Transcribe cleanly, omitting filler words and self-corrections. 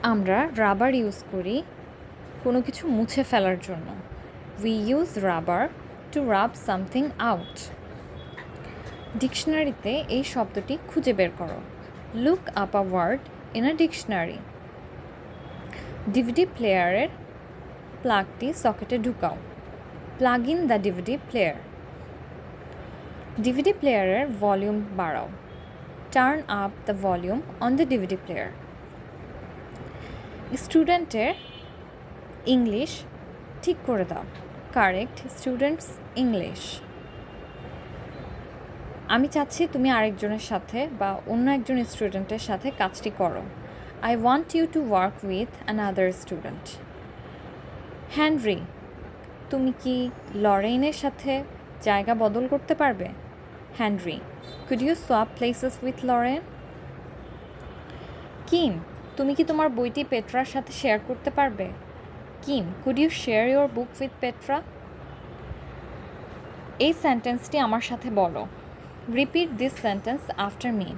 আমরা rubber use করি কোনো কিছু মুছে ফেলার জন্য। We use rubber to rub something out. ডিকশনারিতে এই শব্দটি খুঁজে বের করো। Look up a word in a dictionary. DVD প্লেয়ারের প্লাগটি সকেটে ঢুকাও। Plug in the DVD player. DVD প্লেয়ারের ভলিউম বাড়াও। Turn up the volume on the DVD player. স্টুডেন্টের ইংলিশ ঠিক করে দাও। Correct students English. আমি চাচ্ছি তুমি আরেকজনের সাথে বা অন্য একজন স্টুডেন্টের সাথে কাজটি করো। I want you to work with another student. Henry, তুমি কি লরেইনের সাথে জায়গা বদল করতে পারবে? Henry, could you swap places with Lauren? Kim, তুমি কি তোমার বইটি পেট্রার সাথে শেয়ার করতে পারবে? Kim, could you share your book with Petra? এই সেন্টেন্সটি আমার সাথে বলো। Repeat this sentence after me.